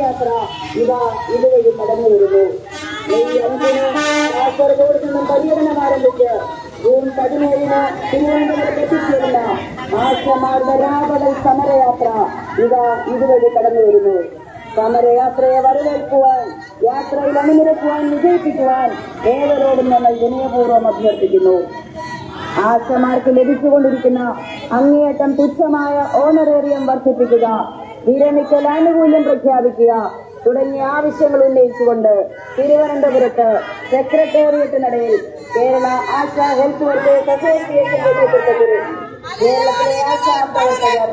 സമരയാത്ര ഇതാ ഇതുവഴി കടന്നു വരുന്നു. മെയ് 5-ന് കാസർഗോഡ് നിന്നും പര്യടനം ആരംഭിച്ച് ജൂൺ 17-ന് തിരുവനന്തപുരത്ത് എത്തിച്ചേരുന്ന ആശമാരുടെ രാപകൽ സമരയാത്ര ഇതാ ഇതുവഴി കടന്നു വരുന്നു. സമരയാത്രയെ വരവേൽക്കുവാൻ, യാത്രയിൽ അണിനിരക്കുവാൻ, വിജയിപ്പിക്കുവാൻ ഏവരോടും ഞങ്ങൾ വിനയപൂർവ്വം അഭ്യർത്ഥിക്കുന്നു. ആശമാർക്ക് ലഭിച്ചുകൊണ്ടിരിക്കുന്ന അങ്ങേയറ്റം തുച്ഛമായ ഓണറേറിയം വർദ്ധിപ്പിക്കുക, വിരമിക്കൽ ആനുകൂല്യം പ്രഖ്യാപിക്കുക തുടങ്ങിയ ആവശ്യങ്ങൾ ഉന്നയിച്ചുകൊണ്ട് തിരുവനന്തപുരത്ത് സെക്രട്ടേറിയറ്റിനിടയിൽ കേരള ആശാ ഹെൽത്ത് വർക്കേഴ്സ് അസോസിയേഷന്റെ നേതൃത്വത്തിൽ കേരളത്തിലെ ആശാ പ്രവർത്തകർ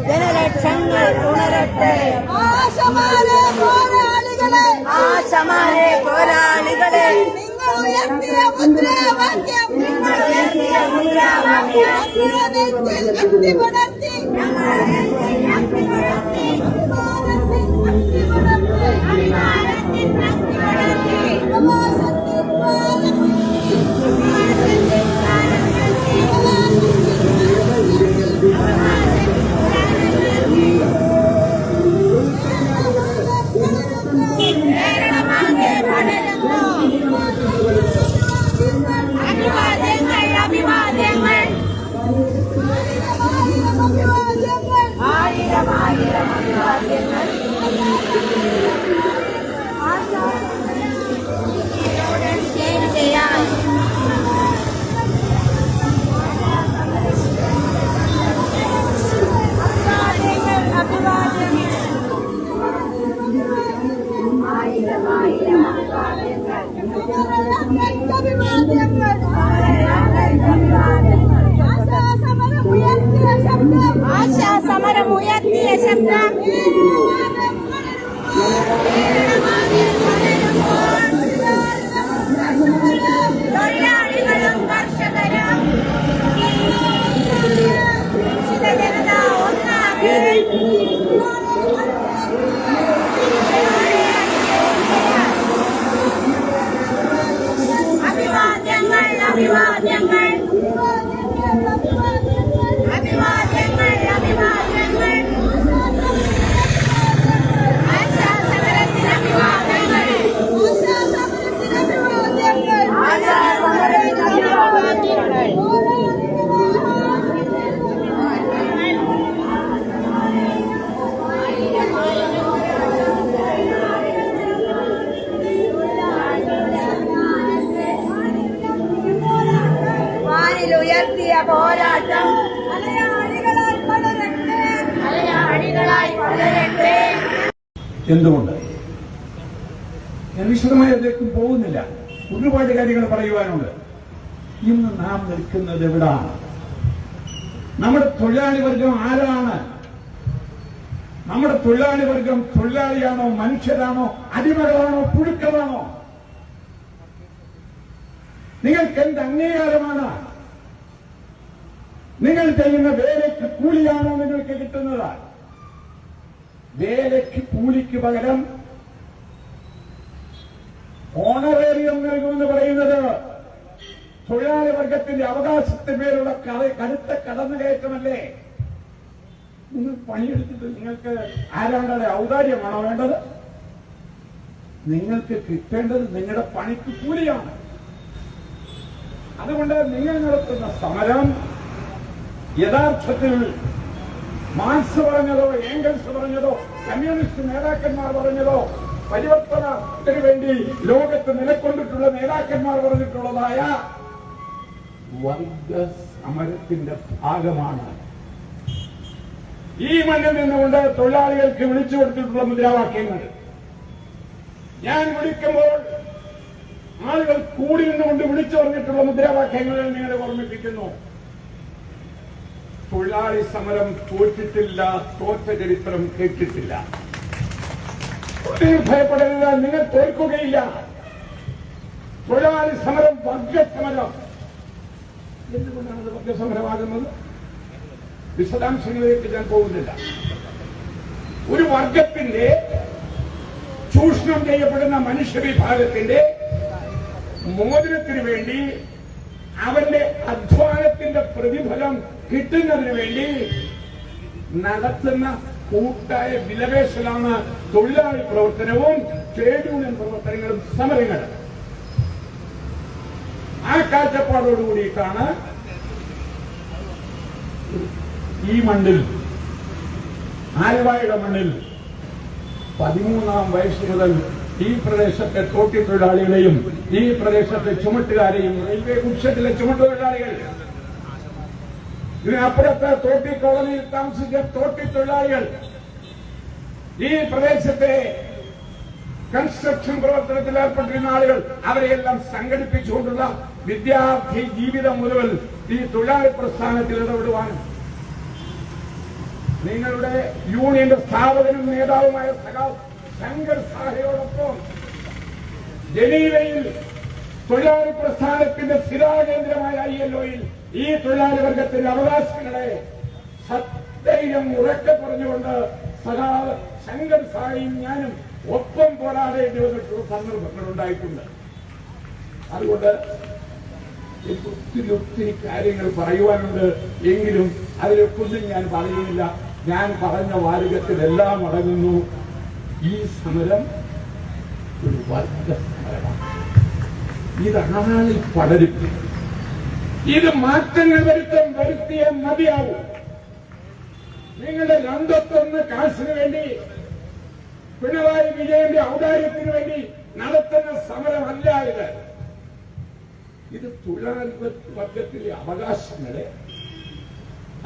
ജനലക്ഷങ്ങൾ ഉണരട്ടെ. ആശമാരെ പോരാളികളെ നിങ്ങൾ ഉയർത്തിയ മുദ്രാവാക്യം സമരമുയർത്തിയ ശബ്ദം തൊഴിലാളികളും കർഷകരും ജനത ഒന്നാകെ അഭിവാദ്യങ്ങൾ അഭിവാദ്യങ്ങൾ അഭിവാദ്യങ്ങൾ അഭിവാദ്യങ്ങൾ ആശാസമരത്തിന് അഭിവാദ്യങ്ങൾ ആശാസമരത്തിന് അഭിവാദ്യങ്ങൾ ആശാസമരത്തിന് അഭിവാദ്യങ്ങൾ വാനിലുയർത്തിയ പോരാട്ടം അലയാളികളായി പടരട്ടെ. എന്തുകൊണ്ട് ഞാൻ വിശദമായി അതിലേക്കും പോകുന്നില്ല. ഒരുപാട് കാര്യങ്ങൾ പറയുവാനുണ്ട്. ഇന്ന് നാം നിൽക്കുന്നത് എവിടാണ്? നമ്മുടെ തൊഴിലാളി വർഗം ആരാണ്? നമ്മുടെ തൊഴിലാളി വർഗം തൊഴിലാളിയാണോ, മനുഷ്യരാണോ, അടിമകളാണോ, പുഴുക്കളാണോ? നിങ്ങൾക്ക് എന്ത് അംഗീകാരമാണ്? നിങ്ങൾ ചെയ്യുന്ന വേലയ്ക്ക് കൂലിയാണോ നിങ്ങൾക്ക് കിട്ടുന്നത്? വേലയ്ക്ക് കൂലിക്ക് പകരം ഓണറേറിയം നൽകുമെന്ന് പറയുന്നത് തൊഴിലാളി വർഗത്തിന്റെ അവകാശത്തിന്മേലുള്ള കടുത്ത കടന്നുകയറ്റമല്ലേ? നിങ്ങൾ പണിയെടുത്തിട്ട് നിങ്ങൾക്ക് ആരാണ്ടത് ഔദാര്യമാണോ വേണ്ടത്? നിങ്ങൾക്ക് കിട്ടേണ്ടത് നിങ്ങളുടെ പണിക്ക് കൂലിയാണ്. അതുകൊണ്ട് നിങ്ങൾ നടത്തുന്ന സമരം യഥാർത്ഥത്തിൽ മാർക്സ് പറഞ്ഞതോ, ഏംഗൽസ് പറഞ്ഞതോ, കമ്മ്യൂണിസ്റ്റ് നേതാക്കന്മാർ പറഞ്ഞതോ, പരിവർത്തനത്തിന് വേണ്ടി ലോകത്ത് നിലകൊണ്ടിട്ടുള്ള നേതാക്കന്മാർ പറഞ്ഞിട്ടുള്ളതായ വർഗ സമരത്തിന്റെ ഭാഗമാണ്. ഈ മണ്ണിൽ നിന്നുകൊണ്ട് തൊഴിലാളികൾക്ക് വിളിച്ചു കൊടുത്തിട്ടുള്ള മുദ്രാവാക്യങ്ങൾ ഞാൻ വിളിക്കുമ്പോൾ ആളുകൾ കൂടി നിന്നുകൊണ്ട് വിളിച്ചു പറഞ്ഞിട്ടുള്ള മുദ്രാവാക്യങ്ങൾ നിങ്ങളെ ഓർമ്മിപ്പിക്കുന്നു. തൊഴിലാളി സമരം തോറ്റിട്ടില്ല, തോറ്റ ചരിത്രം കേട്ടിട്ടില്ല. ഭയപ്പെടരുത്, നിങ്ങൾ തോൽക്കുകയില്ല. തൊഴിലാളി സമരം വർഗസമരം. എന്തുകൊണ്ടാണ് അത് വർഗസമരമാകുന്നത്? വിശദാംശങ്ങളിലേക്ക് ഞാൻ പോകുന്നില്ല. ഒരു വർഗത്തിന്റെ ചൂഷണം ചെയ്യപ്പെടുന്ന മനുഷ്യവിഭാഗത്തിന്റെ മോചനത്തിന് വേണ്ടി അവന്റെ അധ്വാനത്തിന്റെ പ്രതിഫലം കിട്ടുന്നതിന് വേണ്ടി നടത്തുന്ന കൂട്ടായ വിലപേശലാണ് തൊഴിലാളി പ്രവർത്തനവും ട്രേഡ് യൂണിയൻ പ്രവർത്തനങ്ങളും സമരങ്ങളും. ആ കാഴ്ചപ്പാടോടുകൂടിയിട്ടാണ് ഈ മണ്ണിൽ, ആലുവായുടെ മണ്ണിൽ 13ാം വയസ്സ് മുതൽ ഈ പ്രദേശത്തെ തോട്ടി തൊഴിലാളികളെയും ഈ പ്രദേശത്തെ ചുമട്ടുകാരെയും, റെയിൽവേ കുക്ഷത്തിലെ ചുമട്ടുതൊഴിലാളികൾ, ഇതിനപ്പുറത്ത് തോട്ടി കോളനിയിൽ താമസിച്ച തോട്ടി തൊഴിലാളികൾ, ഈ പ്രദേശത്തെ കൺസ്ട്രക്ഷൻ പ്രവർത്തനത്തിൽ ഏർപ്പെട്ടിരുന്ന ആളുകൾ, അവരെയെല്ലാം സംഘടിപ്പിച്ചുകൊണ്ടുള്ള വിദ്യാർത്ഥി ജീവിതം മുതൽ ഈ തൊഴിലാളി പ്രസ്ഥാനത്തിൽ ഇടപെടുവാനും നിങ്ങളുടെ യൂണിയന്റെ സ്ഥാപകനും നേതാവുമായ സഖാവ് ശങ്കർ സാഹയോടൊപ്പം ജനീവയിൽ തൊഴിലാളി പ്രസ്ഥാനത്തിന്റെ സ്ഥിരാകേന്ദ്രമായ ILO-യിൽ ഈ തൊഴിലാളി വർഗത്തിന്റെ അവകാശങ്ങളെ സത്യയം ഉറക്കെ പറഞ്ഞുകൊണ്ട് സഖാവ് ശങ്കർ സാഹിയും ഞാനും ഒപ്പം പോരാടേണ്ടി വന്നിട്ടുള്ള സന്ദർഭങ്ങൾ ഉണ്ടായിട്ടുണ്ട്. അതുകൊണ്ട് എനിക്ക് ഒത്തിരി കാര്യങ്ങൾ പറയുവാനുണ്ട്. എങ്കിലും അതിലൊക്കൊന്നും ഞാൻ പറയുന്നില്ല. ഞാൻ പറഞ്ഞ വാചകത്തിലെല്ലാം അടങ്ങുന്നു. ഈ സമരം ഒരു വർഗ സമരമാണ്. ഇതാളിൽ പടരും. ഇത് മാറ്റങ്ങൾ വരുത്തിയേ മതിയാവും. നിങ്ങളുടെ 201 കാശിന് വേണ്ടി, പിണറായി വിജയന്റെ ഔദാര്യത്തിന് വേണ്ടി നടത്തുന്ന സമരമല്ല ഇത്. ഇത് തൊഴിലാളി വർഗത്തിലെ അവകാശങ്ങളെ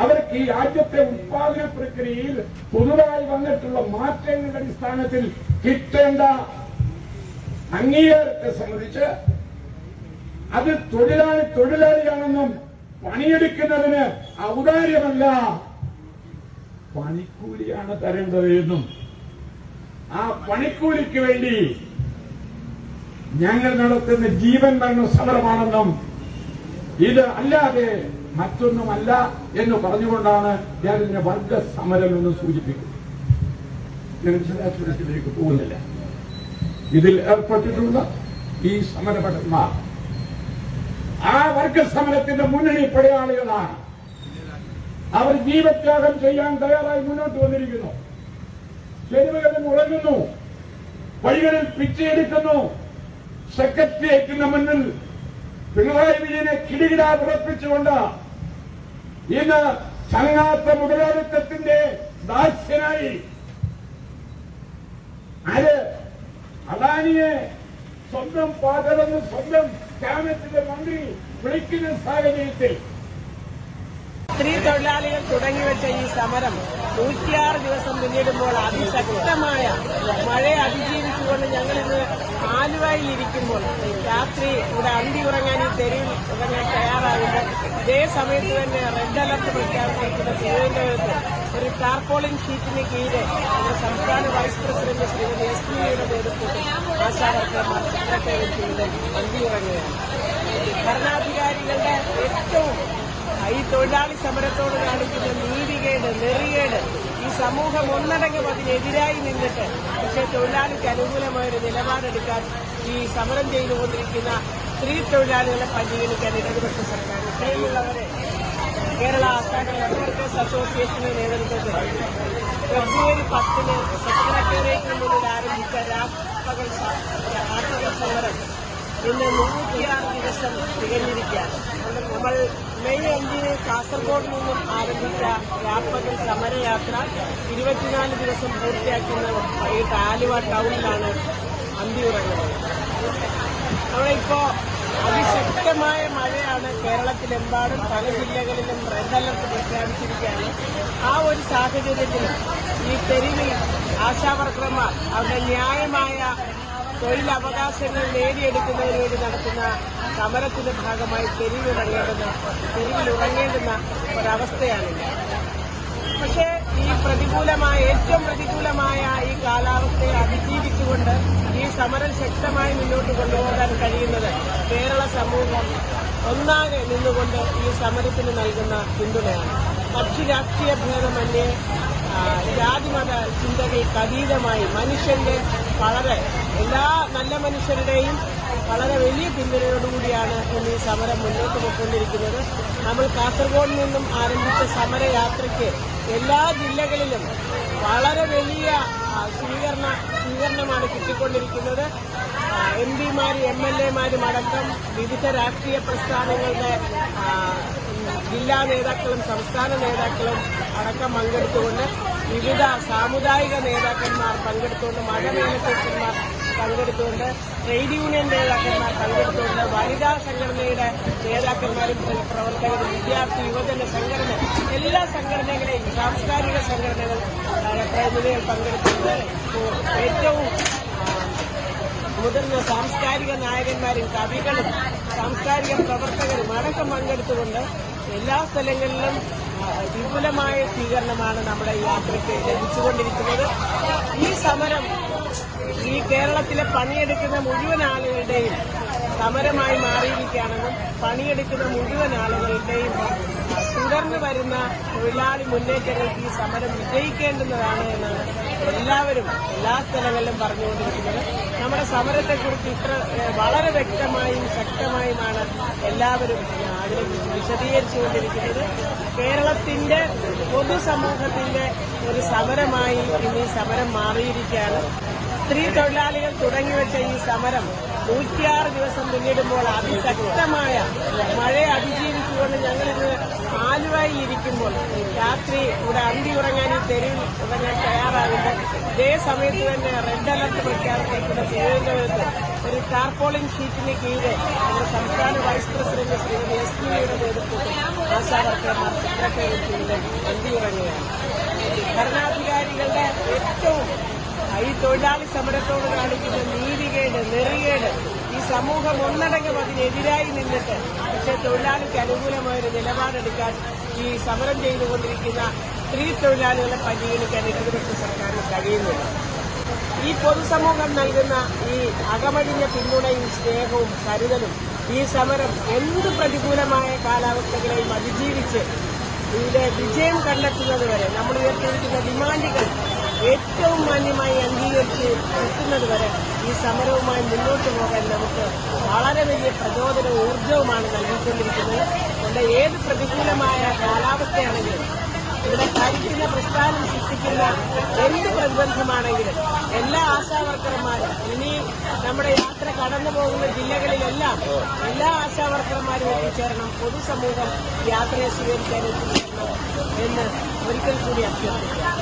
അവർക്ക് ഈ രാജ്യത്തെ ഉത്പാദന പ്രക്രിയയിൽ പുതുതായി വന്നിട്ടുള്ള മാറ്റങ്ങളുടെ അടിസ്ഥാനത്തിൽ കിട്ടേണ്ട അംഗീകാരത്തെ സംബന്ധിച്ച് അത് തൊഴിലാളിയാണെന്നും പണിയെടുക്കുന്നതിന് ഔദാര്യമല്ല, പണിക്കൂലിയാണ് തരേണ്ടത് എന്നും ആ പണിക്കൂലിക്ക് വേണ്ടി ഞങ്ങൾ നടത്തുന്ന ജീവൻ മരണ സമരമാണെന്നും ഇത് അല്ലാതെ മറ്റൊന്നുമല്ല എന്ന് പറഞ്ഞുകൊണ്ടാണ് ഞാൻ ഇതിനെ വർഗ സമരം എന്ന് സൂചിപ്പിക്കുന്നത്. ഞാൻ വിശദാംശത്തിലേക്ക് പോകുന്നില്ല. ഇതിൽ ഏർപ്പെട്ടിട്ടുള്ള ഈ സമരഭടന്മാർ ആ വർഗ സമരത്തിന്റെ മുന്നണി പടയാളികളാണ്. അവർ ജീവത്യാഗം ചെയ്യാൻ തയ്യാറായി മുന്നോട്ട് വന്നിരിക്കുന്നു. തെരുവുകളിൽ ഉറങ്ങുന്നു, വഴികളിൽ പിച്ചയെടുക്കുന്നു. സെക്രട്ടേറിയറ്റിന് മുന്നിൽ പിണറായി വിജയനെ കിടികിടാ ഉറപ്പിച്ചുകൊണ്ട് ഇന്ന് ചങ്ങാത്ത മുതലാളിത്തത്തിന്റെ ദാസ്യനായി അദാനിയെ സ്വന്തം പാതലെന്ന് സ്വന്തം ക്യാബിനറ്റിലെ മന്ത്രി വിളിക്കുന്ന സാഹചര്യത്തിൽ സ്ത്രീ തൊഴിലാളികൾ തുടങ്ങിവെച്ച ഈ സമരം 106 ദിവസം പിന്നിടുമ്പോൾ അതിശക്തമായ മഴയെ അതിജീവിച്ചുകൊണ്ട് ഞങ്ങളിന്ന് ആലുവയിലിരിക്കുമ്പോൾ രാത്രി ഇവിടെ അന്തി ഉറങ്ങാൻ ഈ തെരുവിൽ ഉറങ്ങാൻ തയ്യാറാകുമ്പോൾ ഇതേ സമയത്ത് തന്നെ റെഡ് അലർട്ട് പ്രഖ്യാപിച്ചിരിക്കുന്ന തിരുവനന്തപുരത്ത് ഒരു ടാർപോളിൻ ഷീറ്റിന് കീഴിൽ സംസ്ഥാന വൈസ് പ്രസിഡന്റ് ശ്രീമതി SPയുടെ നേതൃത്വത്തിൽ ആശാവർക്കർമാർ സെക്രട്ടേറിയറ്റ് അന്തി ഉറങ്ങുകയാണ്. ഭരണാധികാരികളുടെ ഏറ്റവും ഈ തൊഴിലാളി സമരത്തോട് കാണിക്കുന്ന നീതികേട്, നെറികേട്, ഈ സമൂഹം ഒന്നടങ്കം അതിനെതിരായി നിന്നിട്ട് പക്ഷേ തൊഴിലാളിക്ക് അനുകൂലമായൊരു നിലപാടെടുക്കാൻ ഈ സമരം ചെയ്തുകൊണ്ടിരിക്കുന്ന സ്ത്രീ തൊഴിലാളികളെ പരിഗണിക്കാൻ ഇടതുപക്ഷ സർക്കാർ ഇത്രയുമുള്ളവരെ കേരള ആശാ വർക്കേഴ്സ് അസോസിയേഷന്റെ നേതൃത്വത്തിൽ ഫെബ്രുവരി 10 സെക്രട്ടേറിയറ്റിന് മുന്നിൽ ആരംഭിച്ച രാപ്പകൽ സമരം ഇന്ന് 106 ദിവസം തികഞ്ഞിരിക്കുകയാണ്. നമ്മൾ മെയ് 5 കാസർഗോഡ് നിന്നും ആരംഭിച്ച രാപ്പകൽ സമരയാത്ര 24 ദിവസം പൂർത്തിയാക്കുന്ന വൈകിട്ട് ആലുവ ടൗണിലാണ് അന്തിയുറങ്ങുന്നത്. അവിടെ ഇപ്പോ അതിശക്തമായ മഴയാണ്. കേരളത്തിലെമ്പാടും പല ജില്ലകളിലും റെഡ് അലർട്ട് പ്രഖ്യാപിച്ചിരിക്കുകയാണ്. ആ ഒരു സാഹചര്യത്തിൽ ഈ തെരുവിൽ ആശാവർക്കർമാർ അവരുടെ ന്യായമായ തൊഴിലവകാശങ്ങൾ നേടിയെടുക്കുന്നതിന് വേണ്ടി നടത്തുന്ന സമരത്തിന്റെ ഭാഗമായി തെരുവിലുറങ്ങേണ്ടുന്ന ഒരവസ്ഥയാണിത്. പക്ഷേ ഈ ഏറ്റവും പ്രതികൂലമായ ഈ കാലാവസ്ഥയെ അതിജീവിച്ചുകൊണ്ട് ഈ സമരം ശക്തമായി മുന്നോട്ട് കൊണ്ടുപോകാൻ കഴിയുന്നത് കേരള സമൂഹം ഒന്നാകെ നിന്നുകൊണ്ട് ഈ സമരത്തിന് നൽകുന്ന പിന്തുണയാണ്. മറ്റു രാഷ്ട്രീയ ഭേദമന്യേ ജാതിമത ചിന്തകൾക്ക് അതീതമായി മനുഷ്യന്റെ വളരെ എല്ലാ നല്ല മനുഷ്യരുടെയും വളരെ വലിയ പിന്തുണയോടുകൂടിയാണ് ഇന്ന് ഈ സമരം മുന്നോട്ട് പോയിക്കൊണ്ടിരിക്കുന്നത്. നമ്മൾ കാസർഗോഡ് നിന്നും ആരംഭിച്ച സമരയാത്രയ്ക്ക് എല്ലാ ജില്ലകളിലും വളരെ വലിയ സ്വീകരണമാണ് കിട്ടിക്കൊണ്ടിരിക്കുന്നത്. MP-മാരും MLA-മാരും അടക്കം വിവിധ രാഷ്ട്രീയ പ്രസ്ഥാനങ്ങളുടെ ജില്ലാ നേതാക്കളും സംസ്ഥാന നേതാക്കളും അടക്കം പങ്കെടുത്തുകൊണ്ട് വിവിധ സാമുദായിക നേതാക്കന്മാർ പങ്കെടുത്തുകൊണ്ട് മതമേലധ്യക്ഷന്മാർ പങ്കെടുത്തുകൊണ്ട് ട്രേഡ് യൂണിയൻ നേതാക്കന്മാർ പങ്കെടുത്തുകൊണ്ട് വനിതാ സംഘടനയുടെ നേതാക്കന്മാരും പ്രവർത്തകരും വിദ്യാർത്ഥി യുവജന സംഘടന എല്ലാ സംഘടനകളെയും സാംസ്കാരിക സംഘടനകൾ പ്രതിനിധികൾ പങ്കെടുത്തുകൊണ്ട് ഏറ്റവും മുതിർന്ന സാംസ്കാരിക നായകന്മാരും കവികളും സാംസ്കാരിക പ്രവർത്തകരും അടക്കം പങ്കെടുത്തുകൊണ്ട് എല്ലാ സ്ഥലങ്ങളിലും വിപുലമായ സ്വീകരണമാണ് നമ്മുടെ ഈ യാത്രയ്ക്ക് ലഭിച്ചുകൊണ്ടിരിക്കുന്നത്. ഈ സമരം ഈ കേരളത്തിലെ പണിയെടുക്കുന്ന മുഴുവൻ ആളുകളുടെയും സമരമായി മാറിയിരിക്കുകയാണെന്നും പണിയെടുക്കുന്ന മുഴുവൻ ആളുകളുടെയും തുടർന്ന് വരുന്ന തൊഴിലാളി മുന്നേറ്റങ്ങൾക്ക് ഈ സമരം വിജയിക്കേണ്ടുന്നതാണ് എന്നാണ് എല്ലാവരും എല്ലാ സ്ഥലങ്ങളിലും പറഞ്ഞുകൊണ്ടിരിക്കുന്നത്. നമ്മുടെ സമരത്തെക്കുറിച്ച് ഇത്ര വളരെ വ്യക്തമായും ശക്തമായുമാണ് എല്ലാവരും അതിനെക്കുറിച്ച് വിശദീകരിച്ചുകൊണ്ടിരിക്കുന്നത്. കേരളത്തിന്റെ പൊതുസമൂഹത്തിന്റെ ഒരു സമരമായി ഇന്ന് ഈ സമരം മാറിയിരിക്കുകയാണ്. സ്ത്രീ തൊഴിലാളികൾ തുടങ്ങിവെച്ച ഈ സമരം 106 ദിവസം പിന്നിടുമ്പോൾ അതിശക്തമായ മഴയെ അതിജീവിച്ചുകൊണ്ട് ഞങ്ങളിന്ന് ആലുവയിൽ ഇരിക്കുമ്പോൾ രാത്രി ഇവിടെ അന്തി ഉറങ്ങാൻ ഈ തെരുവിൽ ഉറങ്ങാൻ തയ്യാറാകുമ്പോൾ ഇതേ സമയത്ത് തന്നെ റെഡ് അലർട്ട് പ്രഖ്യാപിച്ചിരിക്കുന്ന തിരുവനന്തപുരത്ത് ഒരു ടാർപോളിംഗ് ഷീറ്റിന് കീഴിൽ നമ്മുടെ സംസ്ഥാന വൈസ് പ്രസിഡന്റ് ശ്രീമതി SP-യുടെ നേതൃത്വത്തിൽ ആശാവർക്കർമാർ സെക്രട്ടേറിയറ്റിൽ അന്തി ഉറങ്ങുകയാണ്. ഭരണാധികാരികളുടെ ഏറ്റവും ഈ തൊഴിലാളി സമരത്തോട് കാണിക്കുന്ന നീതികേട് നെറികേട് ഈ സമൂഹം ഒന്നടങ്കം അതിനെതിരായി നിന്നിട്ട് പക്ഷേ തൊഴിലാളിക്ക് അനുകൂലമായൊരു നിലപാടെടുക്കാൻ ഈ സമരം ചെയ്തുകൊണ്ടിരിക്കുന്ന സ്ത്രീ തൊഴിലാളികളെ പരിഗണിക്കാൻ ഇടതുപക്ഷ സർക്കാരിന് കഴിയുന്നില്ല. ഈ പൊതുസമൂഹം നൽകുന്ന ഈ അകമഴിഞ്ഞ പിന്തുണയും സ്നേഹവും കരുതലും ഈ സമരം എന്ത് പ്രതികൂലമായ കാലാവസ്ഥകളെയും അതിജീവിച്ച് ഇതിന്റെ വിജയം കണ്ടെത്തുന്നതുവരെ നമ്മൾ ഉയർത്തിയിരിക്കുന്ന ഡിമാൻഡുകൾ ഏറ്റവും മാന്യമായി അംഗീകരിച്ച് എത്തുന്നതുവരെ ഈ സമരവുമായി മുന്നോട്ട് പോകാൻ നമുക്ക് വളരെ വലിയ പ്രചോദനവും ഊർജവുമാണ് നൽകിക്കൊണ്ടിരിക്കുന്നത്. അതുകൊണ്ട് ഏത് പ്രതികൂലമായ കാലാവസ്ഥയാണെങ്കിലും ഇവിടെ ഭരിക്കുന്ന പ്രസ്ഥാനം സൃഷ്ടിക്കുന്ന എന്ത് പ്രതിബന്ധമാണെങ്കിലും എല്ലാ ആശാവർക്കർമാരും ഇനി നമ്മുടെ യാത്ര കടന്നു പോകുന്ന ജില്ലകളിലെല്ലാം എല്ലാ ആശാവർക്കർമാരും എത്തിച്ചേരണം. പൊതുസമൂഹം യാത്രയെ സ്വീകരിക്കാൻ എത്തിച്ചേരണം എന്ന് ഒരിക്കൽ കൂടി അഭ്യർത്ഥിക്കാം.